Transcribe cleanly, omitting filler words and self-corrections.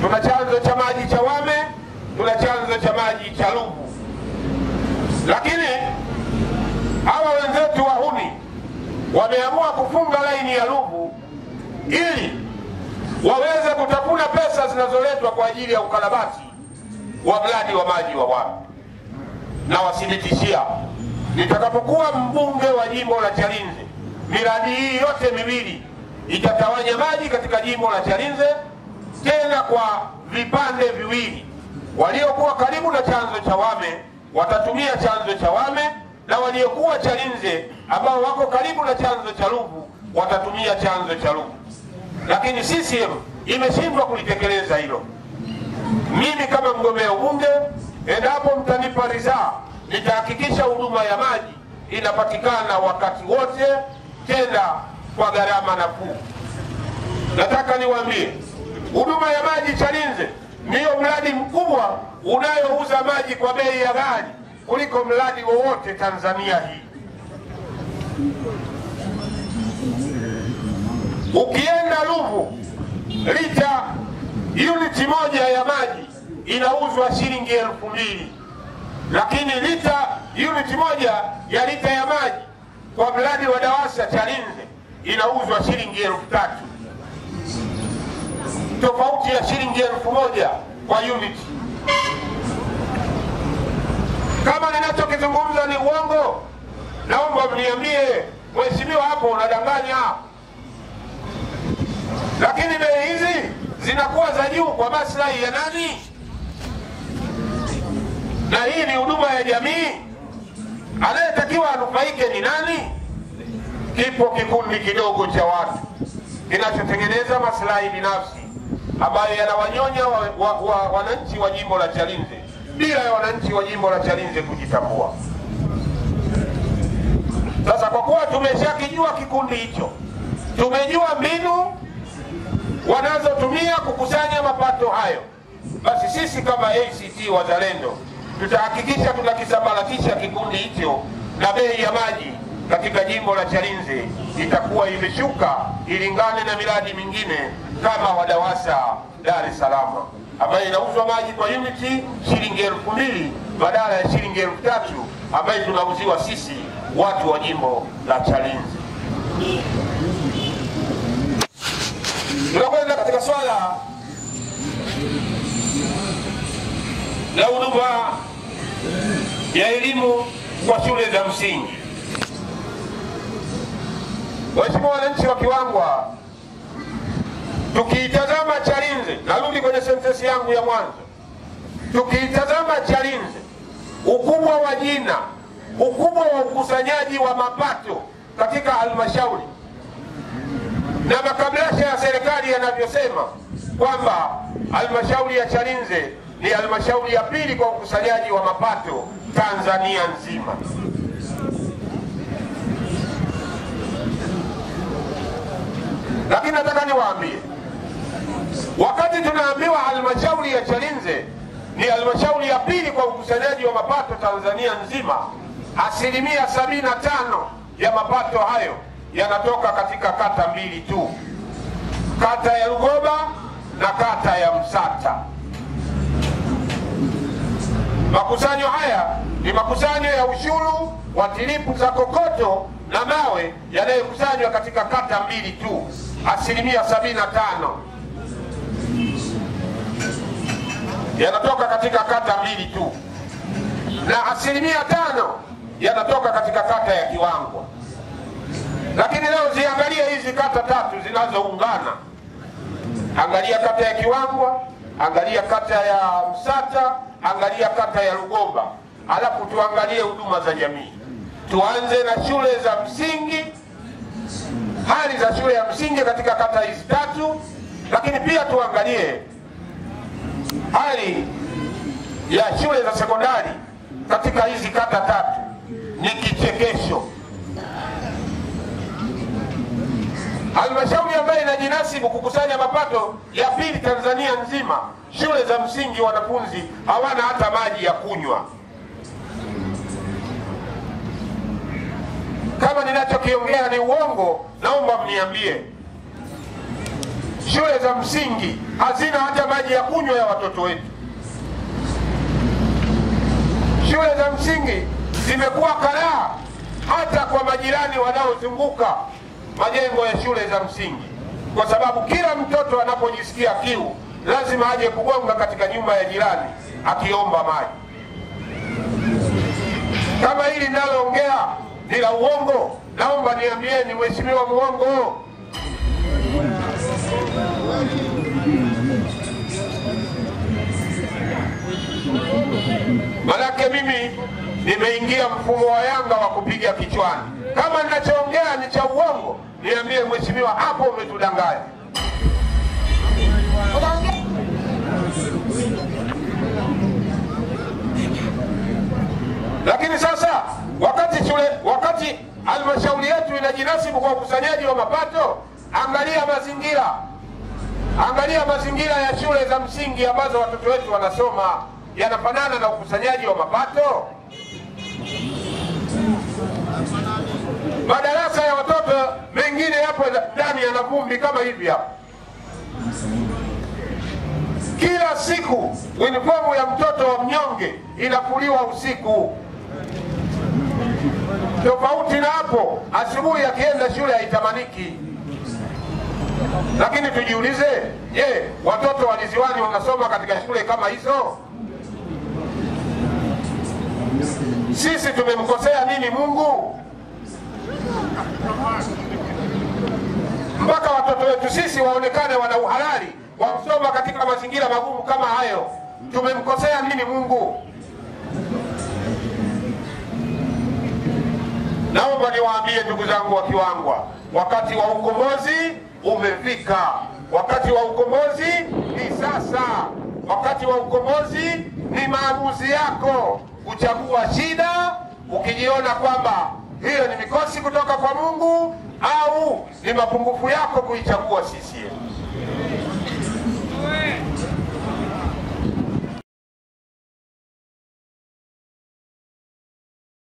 Tuna chanzo cha maji cha Wame, tuna chanzo cha maji cha Ruvu. Lakini hawa wenzetu wahuni wameamua kufunga laini ya Ruvu ili waweze kutafuna pesa zinazoletwa kwa ajili ya ukarabati wa mradi wa maji wa Wame. Na wasinitishia, nitakapokuwa mbunge wa jimbo la Chalinze, miradi hii yote miwili itatawanya maji katika jimbo la Chalinze, tena kwa vipande viwili. Waliokuwa karibu na chanzo cha Wame watatumia chanzo cha Wame, na waliokuwa Chalinze ambao wako karibu na chanzo cha Ruvu watatumia chanzo cha Ruvu. Lakini CCM imeshindwa kulitekeleza hilo. Mimi kama mgombea ubunge, endapo mtanipa ridhaa, nitahakikisha huduma ya maji inapatikana wakati wote, tena kwa gharama nafuu. Nataka niwaambie, huduma ya maji Chalinze ndio mradi mkubwa unayouza maji kwa bei ya ghali kuliko mradi wowote Tanzania hii. Ukienda Ruvu, lita uniti moja ya maji inauzwa shilingi 2,000, lakini uniti moja ya lita ya maji kwa mradi wa DAWASA Chalinze inauzwa shilingi 3,000. Tofauti ya shilingi 1,000 kwa uniti. Kama ninachokizungumza ni uongo, naomba mniambie, mheshimiwa, hapo unadanganya. Lakini bei hizi zinakuwa za juu kwa maslahi ya nani? Na hii ni huduma ya jamii. Anayetakiwa anufaike ni nani? Kipo kikundi kidogo cha watu kinachotengeneza maslahi binafsi ambayo yanawanyonya wananchi wa jimbo la Chalinze bila ya wananchi wa jimbo la Chalinze kujitambua. Sasa kwa kuwa tumeshakijua kikundi hicho, tumejua mbinu wanazotumia kukusanya mapato hayo, basi sisi kama ACT Wazalendo tutahakikisha tunakisambaratisha kikundi hicho, na bei ya maji katika jimbo la Chalinze itakuwa imeshuka ilingane na miradi mingine kama wa DAWASA Dar es Salaam ambayo inauzwa maji kwa uniti shilingi 2,000 badala ya shilingi 3,000 ambayo tunauziwa sisi watu wa jimbo la Chalinze. Tunakwenda katika swala la huduma ya elimu kwa shule za msingi. Waheshimiwa wananchi wa Kiwangwa, tukiitazama Chalinze, narudi kwenye sentensi yangu ya mwanzo, tukiitazama Chalinze, ukubwa wa jina, ukubwa wa ukusanyaji wa mapato katika halmashauri na makabrasha ya serikali yanavyosema kwamba halmashauri ya Chalinze ni halmashauri ya pili kwa ukusanyaji wa mapato Tanzania nzima. Lakini nataka niwaambie, wakati tunaambiwa halmashauri ya Chalinze ni halmashauri ya pili kwa ukusanyaji wa mapato Tanzania nzima, 75% ya mapato hayo yanatoka katika kata mbili tu, kata ya Lugoba na kata ya Msata. Makusanyo haya ni makusanyo ya ushuru wa tilipu za kokoto na mawe yanayokusanywa katika kata mbili tu, 75% yanatoka katika kata mbili tu, na 5% yanatoka katika kata ya Kiwangwa. Lakini leo ziangalia hizi kata tatu zinazoungana. Angalia kata ya Kiwangwa, angalia kata ya Msata, angalia kata ya Lugoba, alafu tuangalie huduma za jamii. Tuanze na shule za msingi, hali za shule ya msingi katika kata hizi tatu, lakini pia tuangalie hali ya shule za sekondari katika hizi kata tatu. Ni kichekesho. Halmashauri ambayo inajinasibu kukusanya mapato ya pili Tanzania nzima, shule za msingi wanafunzi hawana hata maji ya kunywa. Kama ninachokiongea ni uongo, naomba mniambie. shule za msingi hazina hata maji ya kunywa ya watoto wetu. Shule za msingi zimekuwa karaha hata kwa majirani wanaozunguka majengo ya shule za msingi, kwa sababu kila mtoto anapojisikia kiu lazima aje kugonga katika nyumba ya jirani akiomba maji. Kama hili ninaloongea ni la uongo, naomba niambieni mheshimiwa muongo. Malaki mimi nimeingia mfumo wa Yanga wa kupiga kichwani. Kama ninachoongea ni cha uongo, niambie mheshimiwa, hapo umetudanganya. Lakini sasa wakati halmashauri yetu inajinasibu kwa ukusanyaji wa mapato, angalia mazingira ya shule za msingi ambazo watoto wetu wanasoma, yanafanana na ukusanyaji wa mapato? Madarasa ya watoto mengine yapo ndani ya vumbi kama hivi hapa. Kila siku uniformu ya mtoto wa mnyonge inafuliwa usiku. Tofauti na hapo, asubuhi akienda shule haitamaniki. Lakini tujiulize, je, watoto wa Liziwani wanasoma katika shule kama hizo? Sisi tumemkosea nini Mungu mpaka watoto wetu sisi waonekane wana uhalali wa kusoma katika mazingira magumu kama hayo? Tumemkosea nini Mungu? Naomba niwaambie ndugu zangu wa Kiwangwa, wakati wa ukombozi umefika. Wakati wa ukombozi ni sasa. Wakati wa ukombozi ni maamuzi yako kuchagua shida, ukijiona kwamba hiyo ni mikosi kutoka kwa Mungu au ni mapungufu yako kuichagua CCM.